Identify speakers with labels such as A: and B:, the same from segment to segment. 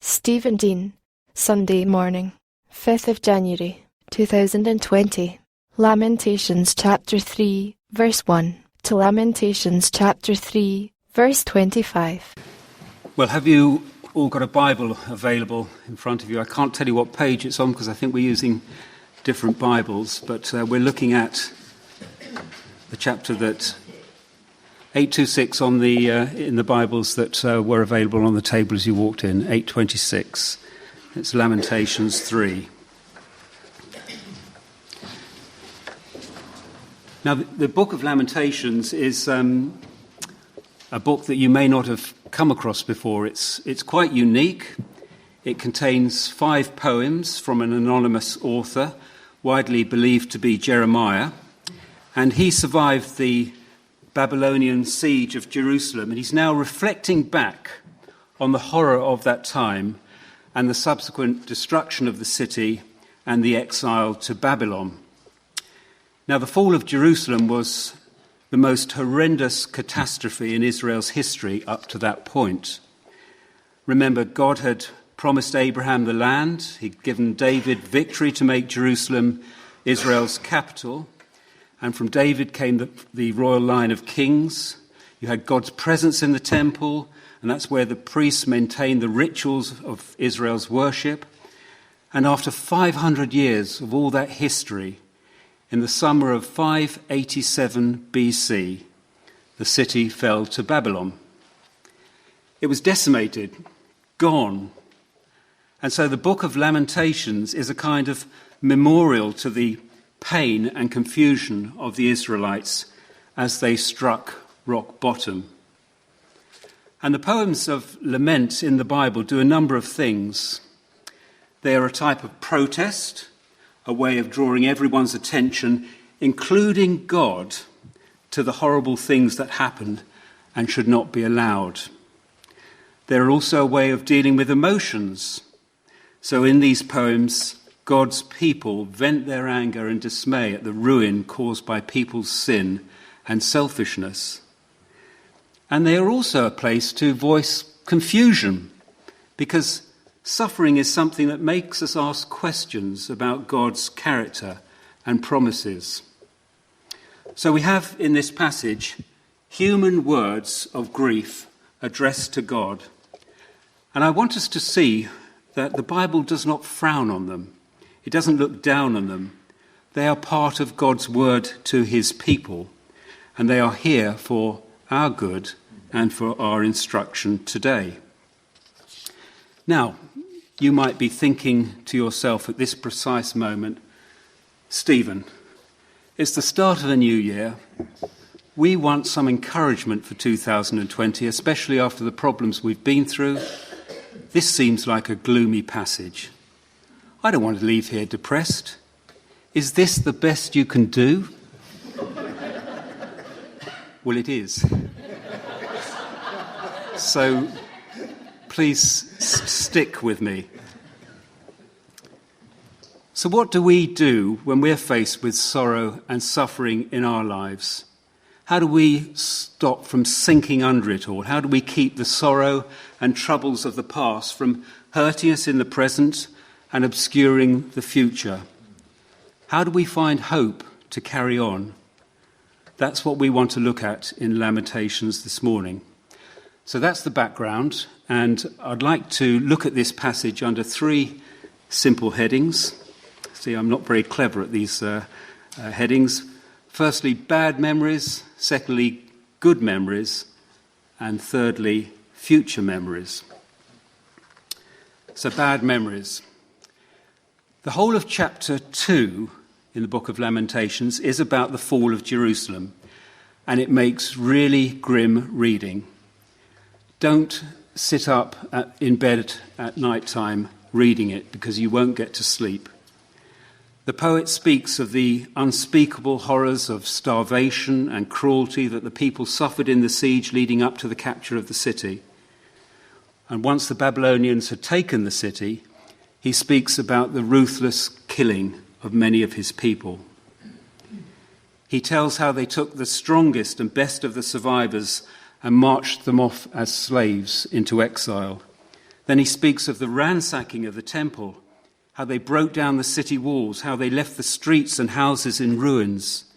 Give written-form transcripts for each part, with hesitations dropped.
A: Stephen Dean, Sunday morning, 5th of January, 2020. Lamentations chapter 3, verse 1 to Lamentations chapter 3, verse 25.
B: Well, have you all got a Bible available in front of you? I can't tell you what page it's on because I think we're using different Bibles, but we're looking at the chapter that 826 on the in the Bibles that were available on the table as you walked in, 826. It's Lamentations 3. Now, the book of Lamentations is a book that you may not have come across before. It's quite unique. It contains 5 poems from an anonymous author, widely believed to be Jeremiah, and he survived the Babylonian siege of Jerusalem, and he's now reflecting back on the horror of that time and the subsequent destruction of the city and the exile to Babylon. Now, the fall of Jerusalem was the most horrendous catastrophe in Israel's history up to that point. Remember, God had promised Abraham the land. He'd given David victory to make Jerusalem Israel's capital. And from David came the royal line of kings. You had God's presence in the temple, and that's where the priests maintained the rituals of Israel's worship. And after 500 years of all that history, in the summer of 587 BC, the city fell to Babylon. It was decimated, gone. And so the book of Lamentations is a kind of memorial to the pain and confusion of the Israelites as they struck rock bottom. And the poems of lament in the Bible do a number of things. They are a type of protest, a way of drawing everyone's attention, including God, to the horrible things that happened and should not be allowed. They're also a way of dealing with emotions. So in these poems, God's people vent their anger and dismay at the ruin caused by people's sin and selfishness. And they are also a place to voice confusion, because suffering is something that makes us ask questions about God's character and promises. So we have in this passage human words of grief addressed to God. And I want us to see that the Bible does not frown on them. It doesn't look down on them. They are part of God's word to his people, and they are here for our good and for our instruction today. Now, you might be thinking to yourself at this precise moment, Stephen, it's the start of a new year. We want some encouragement for 2020, especially after the problems we've been through. This seems like a gloomy passage. I don't want to leave here depressed. Is this the best you can do? Well, it is. So please stick with me. So what do we do when we're faced with sorrow and suffering in our lives? How do we stop from sinking under it all? How do we keep the sorrow and troubles of the past from hurting us in the present and obscuring the future? How do we find hope to carry on? That's what we want to look at in Lamentations this morning. So that's the background, and I'd like to look at this passage under 3 simple headings. See, I'm not very clever at these headings. Firstly, bad memories. Secondly, good memories. And thirdly, future memories. So bad memories. The whole of chapter 2 in the book of Lamentations is about the fall of Jerusalem, and it makes really grim reading. Don't sit up in bed at night time reading it, because you won't get to sleep. The poet speaks of the unspeakable horrors of starvation and cruelty that the people suffered in the siege leading up to the capture of the city. And once the Babylonians had taken the city, he speaks about the ruthless killing of many of his people. He tells how they took the strongest and best of the survivors and marched them off as slaves into exile. Then he speaks of the ransacking of the temple, how they broke down the city walls, how they left the streets and houses in ruins.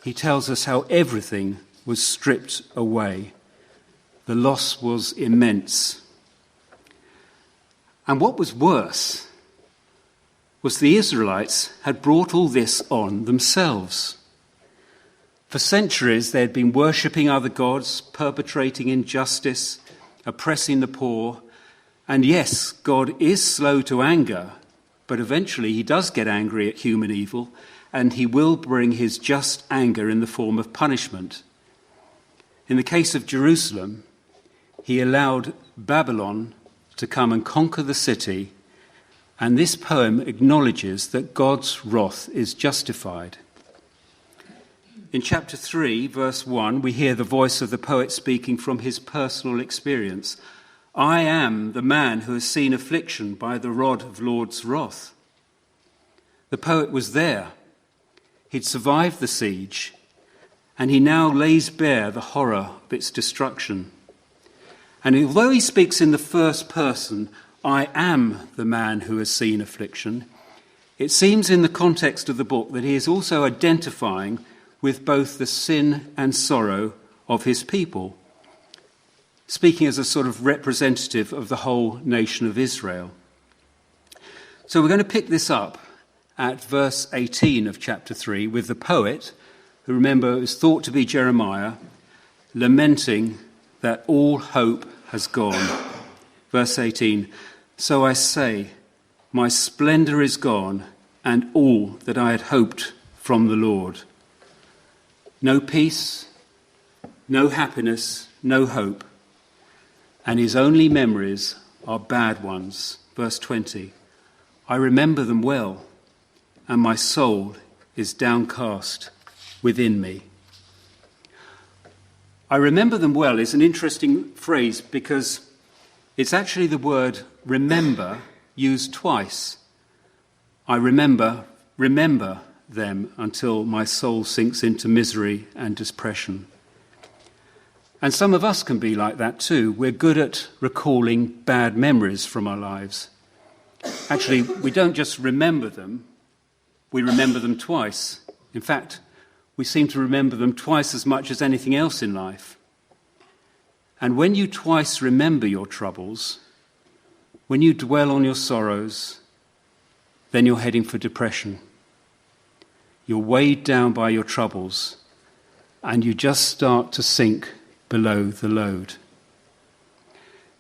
B: He tells us how everything was stripped away. The loss was immense. And what was worse was the Israelites had brought all this on themselves. For centuries they had been worshipping other gods, perpetrating injustice, oppressing the poor. And yes, God is slow to anger, but eventually he does get angry at human evil, and he will bring his just anger in the form of punishment. In the case of Jerusalem, he allowed Babylon to come and conquer the city, and this poem acknowledges that God's wrath is justified. In chapter 3, verse 1, we hear the voice of the poet speaking from his personal experience. I am the man who has seen affliction by the rod of Lord's wrath. The poet was there. He'd survived the siege, and he now lays bare the horror of its destruction. And although he speaks in the first person, I am the man who has seen affliction, it seems in the context of the book that he is also identifying with both the sin and sorrow of his people, speaking as a sort of representative of the whole nation of Israel. So we're going to pick this up at verse 18 of chapter 3 with the poet, who remember is thought to be Jeremiah, lamenting that all hope has gone. Verse 18, so I say, my splendor is gone, and all that I had hoped from the Lord. No peace, no happiness, no hope, and his only memories are bad ones. Verse 20, I remember them well, and my soul is downcast within me. I remember them well is an interesting phrase because it's actually the word remember used twice. I remember them until my soul sinks into misery and depression. And some of us can be like that too. We're good at recalling bad memories from our lives. Actually, we don't just remember them, we remember them twice. In fact, we seem to remember them twice as much as anything else in life. And when you twice remember your troubles, when you dwell on your sorrows, then you're heading for depression. You're weighed down by your troubles, and you just start to sink below the load.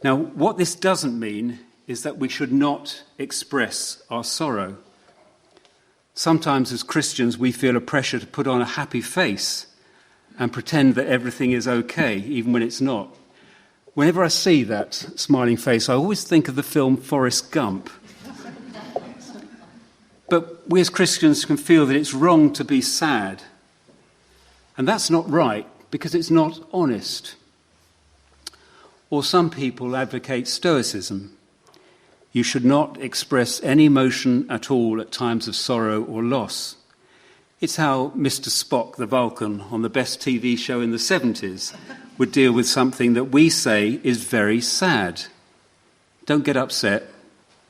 B: Now, what this doesn't mean is that we should not express our sorrow. Sometimes as Christians we feel a pressure to put on a happy face and pretend that everything is okay, even when it's not. Whenever I see that smiling face, I always think of the film Forrest Gump. But we as Christians can feel that it's wrong to be sad. And that's not right, because it's not honest. Or some people advocate stoicism. You should not express any emotion at all at times of sorrow or loss. It's how Mr. Spock, the Vulcan, on the best TV show in the 70s, would deal with something that we say is very sad. Don't get upset.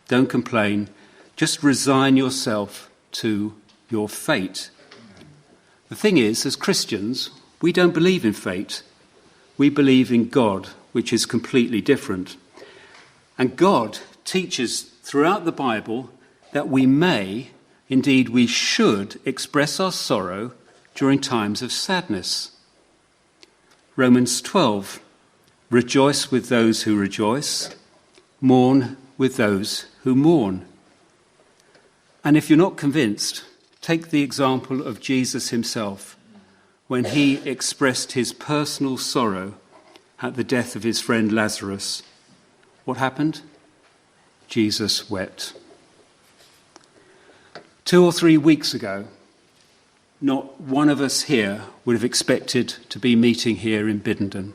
B: Don't complain. Just resign yourself to your fate. The thing is, as Christians, we don't believe in fate. We believe in God, which is completely different. And God teaches throughout the Bible that we may, indeed we should, express our sorrow during times of sadness. Romans 12, rejoice with those who rejoice, mourn with those who mourn. And if you're not convinced, take the example of Jesus himself when he expressed his personal sorrow at the death of his friend Lazarus. What happened? Jesus wept. 2 or 3 weeks ago, not one of us here would have expected to be meeting here in Biddenden.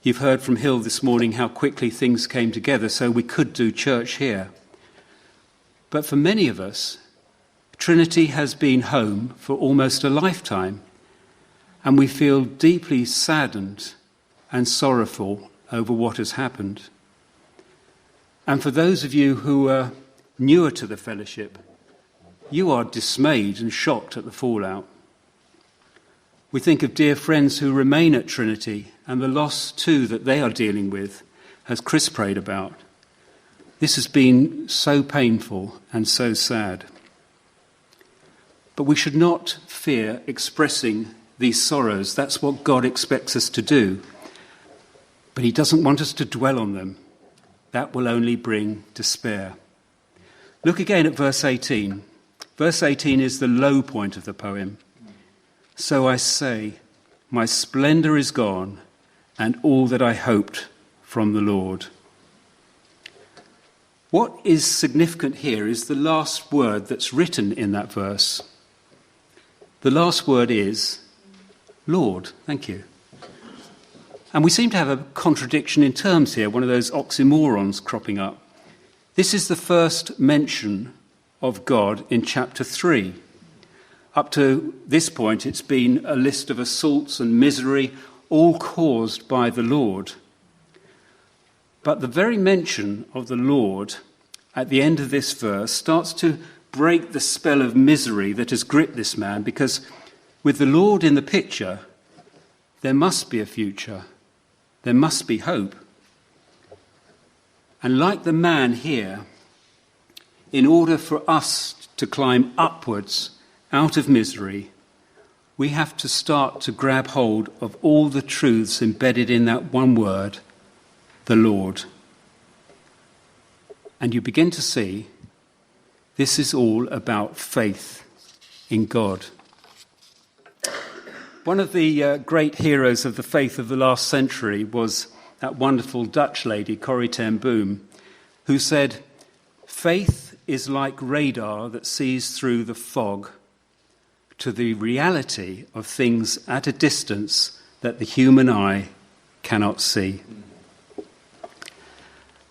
B: You've heard from Hill this morning how quickly things came together so we could do church here. But for many of us, Trinity has been home for almost a lifetime, and we feel deeply saddened and sorrowful over what has happened. And for those of you who are newer to the fellowship, you are dismayed and shocked at the fallout. We think of dear friends who remain at Trinity and the loss too that they are dealing with, as Chris prayed about. This has been so painful and so sad. But we should not fear expressing these sorrows. That's what God expects us to do. But he doesn't want us to dwell on them. That will only bring despair. Look again at verse 18. Verse 18 is the low point of the poem. So I say, my splendour is gone, and all that I hoped from the Lord. What is significant here is the last word that's written in that verse. The last word is Lord. Thank you. And we seem to have a contradiction in terms here, one of those oxymorons cropping up. This is the first mention of God in chapter 3. Up to this point, it's been a list of assaults and misery, all caused by the Lord. But the very mention of the Lord at the end of this verse starts to break the spell of misery that has gripped this man, because with the Lord in the picture, there must be a future. There must be hope. And like the man here, in order for us to climb upwards out of misery, we have to start to grab hold of all the truths embedded in that one word, the Lord. And you begin to see this is all about faith in God. One of the great heroes of the faith of the last century was that wonderful Dutch lady, Corrie ten Boom, who said, faith is like radar that sees through the fog to the reality of things at a distance that the human eye cannot see.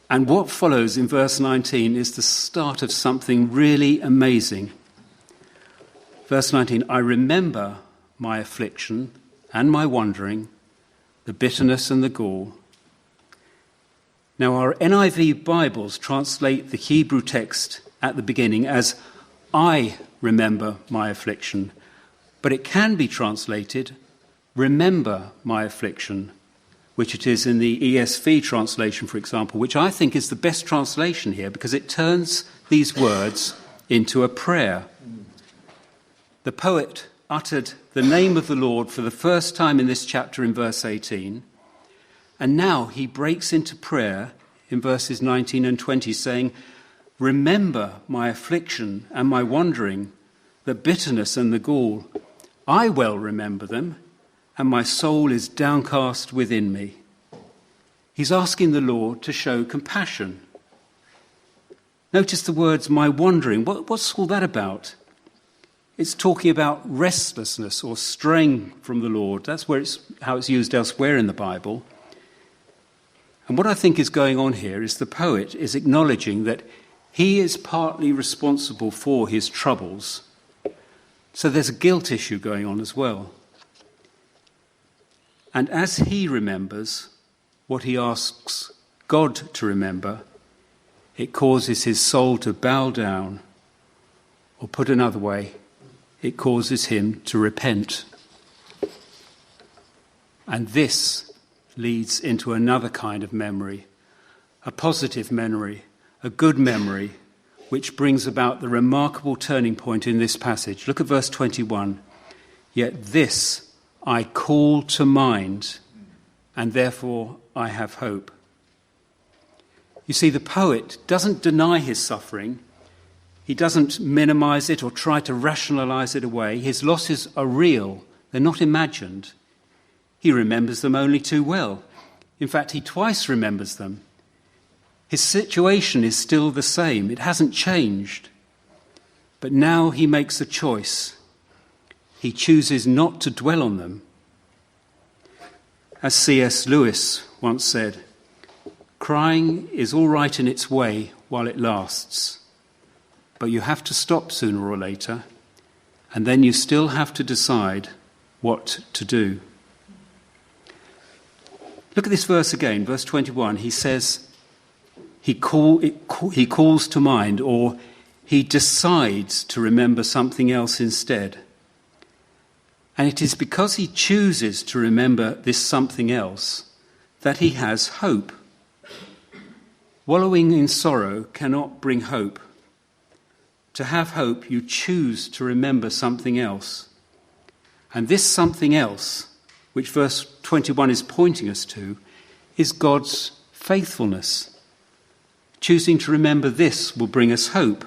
B: And what follows in verse 19 is the start of something really amazing. Verse 19, I remember my affliction and my wandering, the bitterness and the gall. Now our NIV Bibles translate the Hebrew text at the beginning as, I remember my affliction. But it can be translated, remember my affliction, which it is in the ESV translation, for example, which I think is the best translation here because it turns these words into a prayer. The poet uttered the name of the Lord for the first time in this chapter in verse 18, and now he breaks into prayer in verses 19 and 20, saying, remember my affliction and my wandering, the bitterness and the gall. I well remember them, and my soul is downcast within me. He's asking the Lord to show compassion. Notice the words, my wandering. What's all that about? It's talking about restlessness or straying from the Lord. That's how it's used elsewhere in the Bible. And what I think is going on here is the poet is acknowledging that he is partly responsible for his troubles. So there's a guilt issue going on as well. And as he remembers what he asks God to remember, it causes his soul to bow down, or put another way, it causes him to repent. And this leads into another kind of memory, a positive memory, a good memory, which brings about the remarkable turning point in this passage. Look at verse 21. Yet this I call to mind, and therefore I have hope. You see, the poet doesn't deny his suffering. He doesn't minimize it or try to rationalize it away. His losses are real. They're not imagined. He remembers them only too well. In fact, he twice remembers them. His situation is still the same. It hasn't changed. But now he makes a choice. He chooses not to dwell on them. As C.S. Lewis once said, crying is all right in its way while it lasts. But you have to stop sooner or later, and then you still have to decide what to do. Look at this verse again, verse 21. He says, he calls to mind, or he decides to remember something else instead. And it is because he chooses to remember this something else that he has hope. Wallowing in sorrow cannot bring hope. To have hope, you choose to remember something else. And this something else, which verse 21 is pointing us to, is God's faithfulness. Choosing to remember this will bring us hope.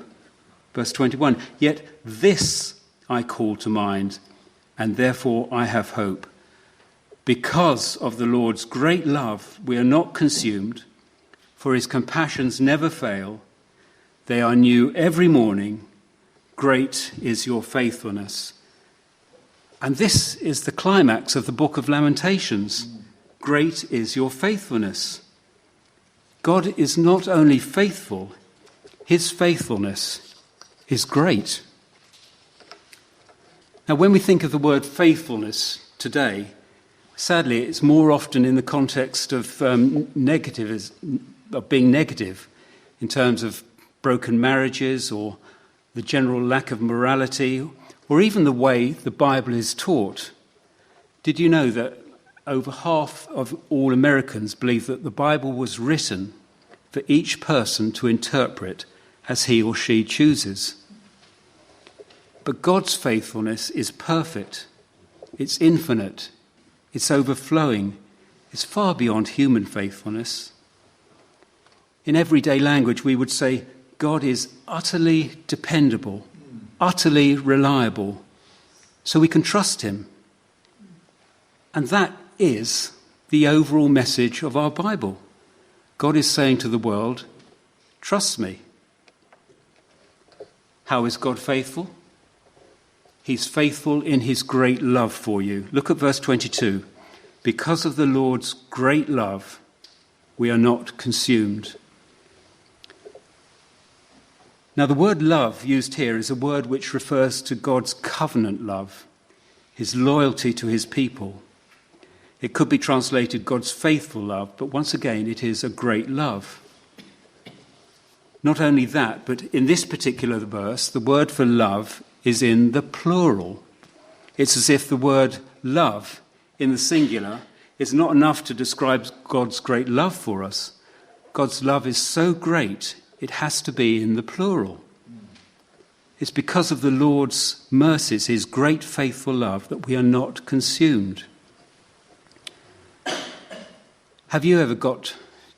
B: Verse 21, yet this I call to mind, and therefore I have hope. Because of the Lord's great love, we are not consumed, for his compassions never fail. They are new every morning. Great is your faithfulness. And this is the climax of the book of Lamentations. Great is your faithfulness. God is not only faithful, his faithfulness is great. Now, when we think of the word faithfulness today, sadly, it's more often in the context of being negative in terms of broken marriages or the general lack of morality, or even the way the Bible is taught. Did you know that over half of all Americans believe that the Bible was written for each person to interpret as he or she chooses? But God's faithfulness is perfect, it's infinite, it's overflowing, it's far beyond human faithfulness. In everyday language, we would say God is utterly dependable, utterly reliable, so we can trust him. And that is the overall message of our Bible. God is saying to the world, trust me. How is God faithful? He's faithful in his great love for you. Look at verse 22. Because of the Lord's great love, we are not consumed. Now, the word love used here is a word which refers to God's covenant love, his loyalty to his people. It could be translated God's faithful love, but once again, it is a great love. Not only that, but in this particular verse, the word for love is in the plural. It's as if the word love in the singular is not enough to describe God's great love for us. God's love is so great, it has to be in the plural. It's because of the Lord's mercies, his great faithful love, that we are not consumed. Have you ever got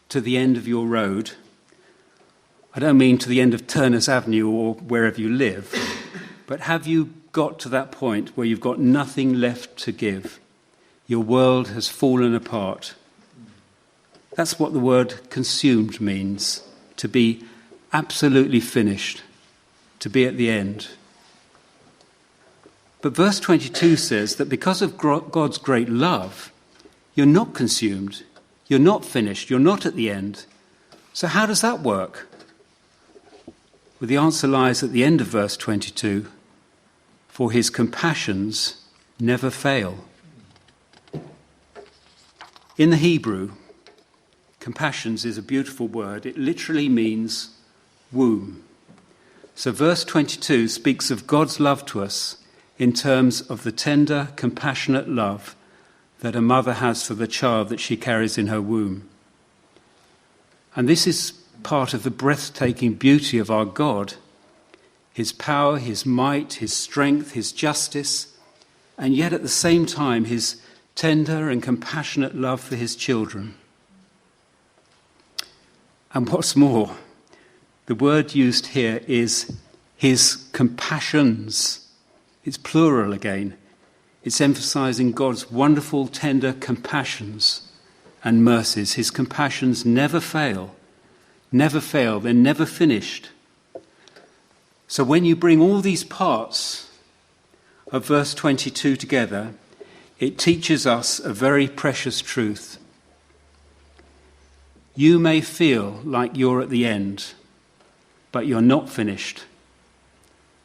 B: to the end of your road? I don't mean to the end of Turner's Avenue or wherever you live, but have you got to that point where you've got nothing left to give? Your world has fallen apart. That's what the word consumed means, to be absolutely finished, to be at the end. But verse 22 says that because of God's great love, you're not consumed, you're not finished, you're not at the end. So how does that work? Well, the answer lies at the end of verse 22. For his compassions never fail. In the Hebrew, compassions is a beautiful word. It literally means womb. So verse 22 speaks of God's love to us in terms of the tender, compassionate love that a mother has for the child that she carries in her womb. And this is part of the breathtaking beauty of our God. His power, his might, his strength, his justice, and yet at the same time his tender and compassionate love for his children. And what's more, the word used here is his compassions. It's plural again. It's emphasizing God's wonderful, tender compassions and mercies. His compassions never fail. Never fail. They're never finished. So when you bring all these parts of verse 22 together, it teaches us a very precious truth. You may feel like you're at the end, but you're not finished,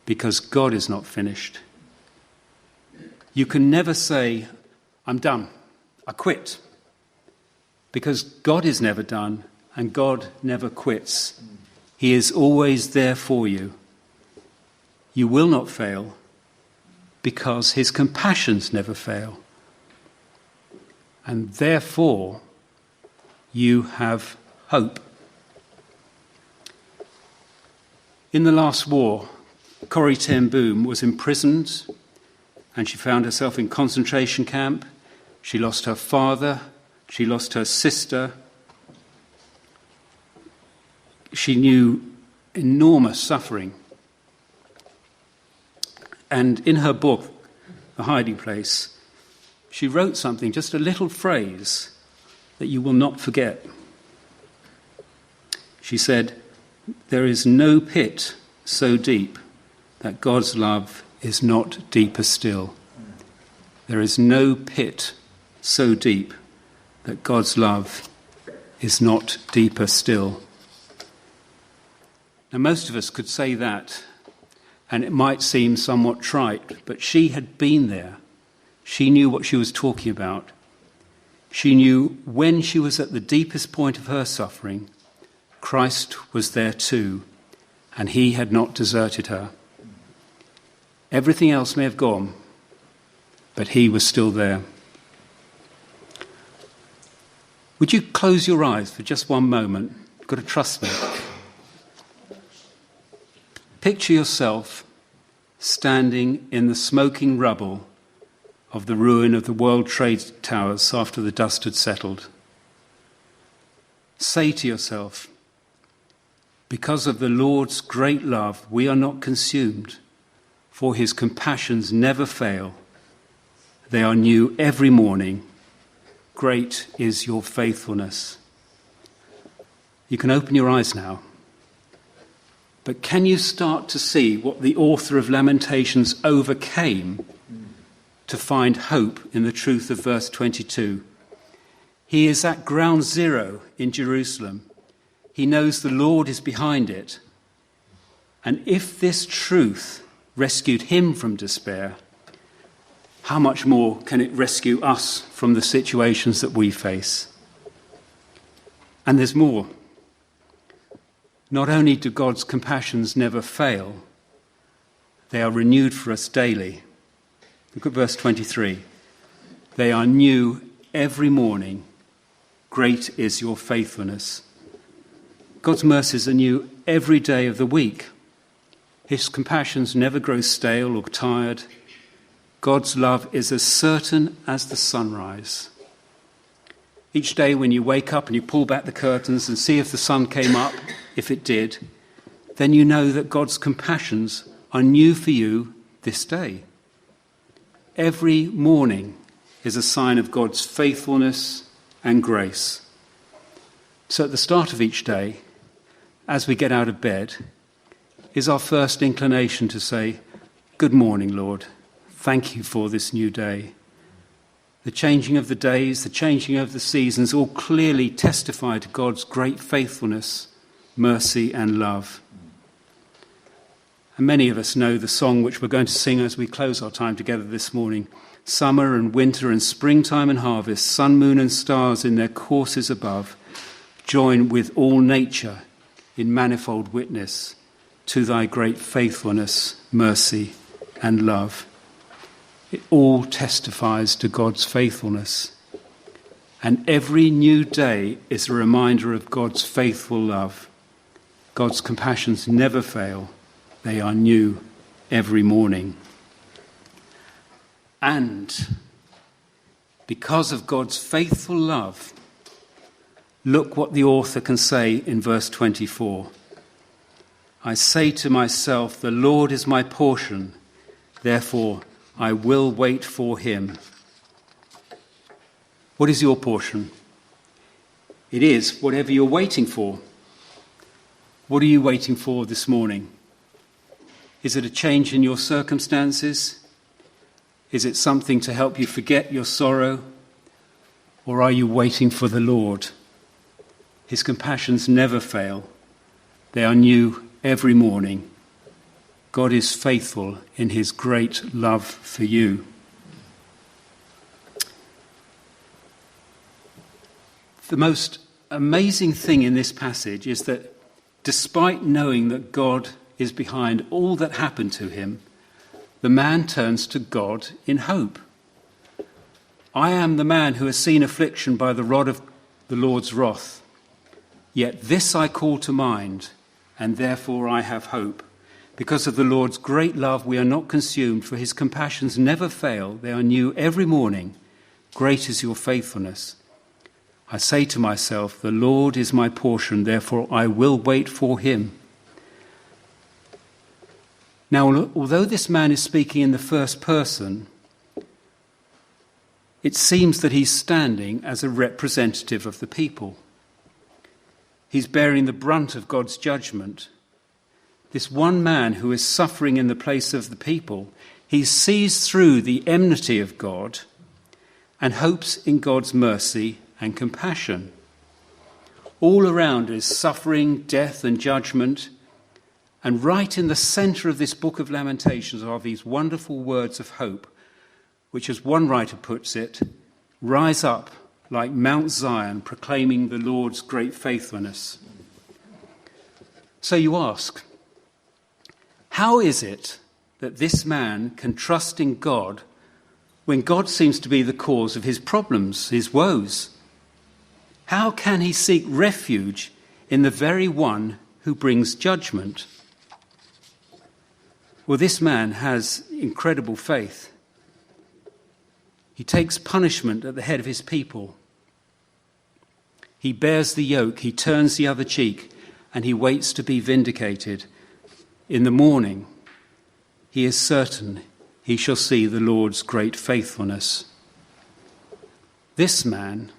B: because God is not finished. You can never say, I'm done, I quit, because God is never done and God never quits. He is always there for you. You will not fail because his compassions never fail. And therefore, you have hope. In the last war, Corrie ten Boom was imprisoned and she found herself in concentration camp. She lost her father, she lost her sister. She knew enormous suffering. And in her book, The Hiding Place, she wrote something, just a little phrase that you will not forget. She said, "There is no pit so deep that God's love is not deeper still. There is no pit so deep that God's love is not deeper still." Now, most of us could say that, and it might seem somewhat trite, but she had been there. She knew what she was talking about. She knew when she was at the deepest point of her suffering, Christ was there too, and he had not deserted her. Everything else may have gone, but he was still there. Would you close your eyes for just one moment? You've got to trust me. Picture yourself standing in the smoking rubble of the ruin of the World Trade Towers after the dust had settled. Say to yourself, because of the Lord's great love, we are not consumed, for his compassions never fail. They are new every morning. Great is your faithfulness. You can open your eyes now. But can you start to see what the author of Lamentations overcame to find hope in the truth of verse 22? He is at ground zero in Jerusalem. He knows the Lord is behind it. And if this truth rescued him from despair, how much more can it rescue us from the situations that we face? And there's more. Not only do God's compassions never fail, they are renewed for us daily. Look at verse 23. They are new every morning. Great is your faithfulness. God's mercies are new every day of the week. His compassions never grow stale or tired. God's love is as certain as the sunrise. Each day when you wake up and you pull back the curtains and see if the sun came up, if it did, then you know that God's compassions are new for you this day. Every morning is a sign of God's faithfulness and grace. So at the start of each day, as we get out of bed, is our first inclination to say, "Good morning, Lord. Thank you for this new day." The changing of the days, the changing of the seasons all clearly testify to God's great faithfulness, mercy and love. And many of us know the song which we're going to sing as we close our time together this morning. Summer and winter and springtime and harvest, sun, moon and stars in their courses above, join with all nature in manifold witness to thy great faithfulness, mercy and love. It all testifies to God's faithfulness. And every new day is a reminder of God's faithful love. God's compassions never fail. They are new every morning. And because of God's faithful love, look what the author can say in verse 24. I say to myself, the Lord is my portion, therefore I will wait for him. What is your portion? It is whatever you're waiting for. What are you waiting for this morning? Is it a change in your circumstances? Is it something to help you forget your sorrow? Or are you waiting for the Lord? His compassions never fail. They are new every morning. God is faithful in his great love for you. The most amazing thing in this passage is that despite knowing that God is behind all that happened to him, the man turns to God in hope. I am the man who has seen affliction by the rod of the Lord's wrath. Yet this I call to mind, and therefore I have hope. Because of the Lord's great love, we are not consumed, for his compassions never fail. They are new every morning. Great is your faithfulness. I say to myself, the Lord is my portion, therefore I will wait for him. Now, although this man is speaking in the first person, it seems that he's standing as a representative of the people. He's bearing the brunt of God's judgment. This one man who is suffering in the place of the people, he sees through the enmity of God and hopes in God's mercy and compassion. All around is suffering, death and judgment. And right in the centre of this book of Lamentations are these wonderful words of hope, which, as one writer puts it, rise up like Mount Zion, proclaiming the Lord's great faithfulness. So you ask, how is it that this man can trust in God when God seems to be the cause of his problems, his woes? How can he seek refuge in the very one who brings judgment? Well, this man has incredible faith. He takes punishment at the head of his people. He bears the yoke, he turns the other cheek, and he waits to be vindicated. In the morning, he is certain he shall see the Lord's great faithfulness. This man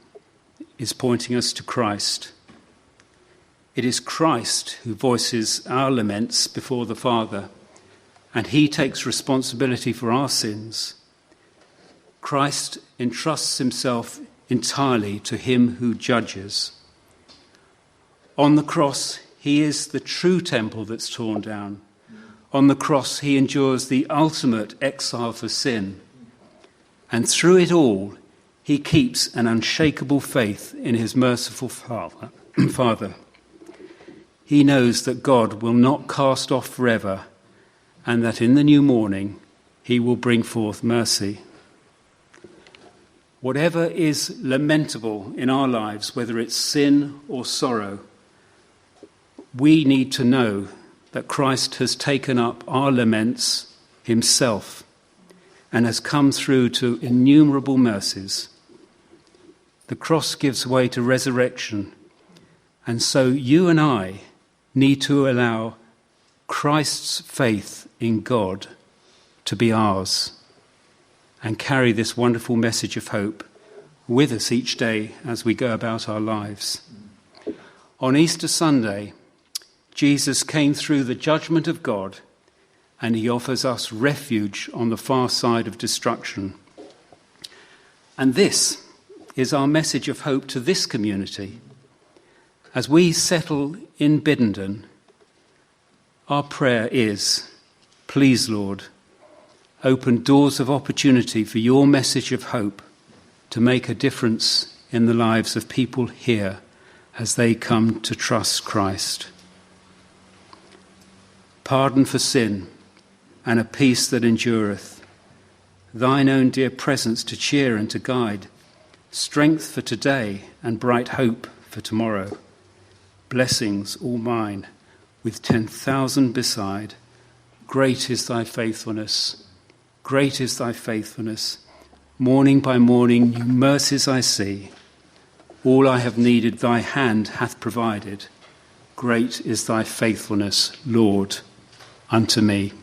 B: is pointing us to Christ. It is Christ who voices our laments before the Father, and he takes responsibility for our sins. Christ entrusts himself entirely to him who judges. On the cross, he is the true temple that's torn down. On the cross, he endures the ultimate exile for sin. And through it all, he keeps an unshakable faith in his merciful Father. He knows that God will not cast off forever, and that in the new morning, he will bring forth mercy. Whatever is lamentable in our lives, whether it's sin or sorrow, we need to know that Christ has taken up our laments himself and has come through to innumerable mercies. The cross gives way to resurrection, and so you and I need to allow Christ's faith in God to be ours and carry this wonderful message of hope with us each day as we go about our lives. On Easter Sunday, Jesus came through the judgment of God, and he offers us refuge on the far side of destruction. And this is our message of hope to this community. As we settle in Biddenden, our prayer is, please, Lord, open doors of opportunity for your message of hope to make a difference in the lives of people here as they come to trust Christ. Pardon for sin and a peace that endureth, thine own dear presence to cheer and to guide, strength for today and bright hope for tomorrow, blessings all mine with 10,000 beside. Great is thy faithfulness, great is thy faithfulness. Morning by morning new mercies I see. All I have needed thy hand hath provided. Great is thy faithfulness, Lord, unto me.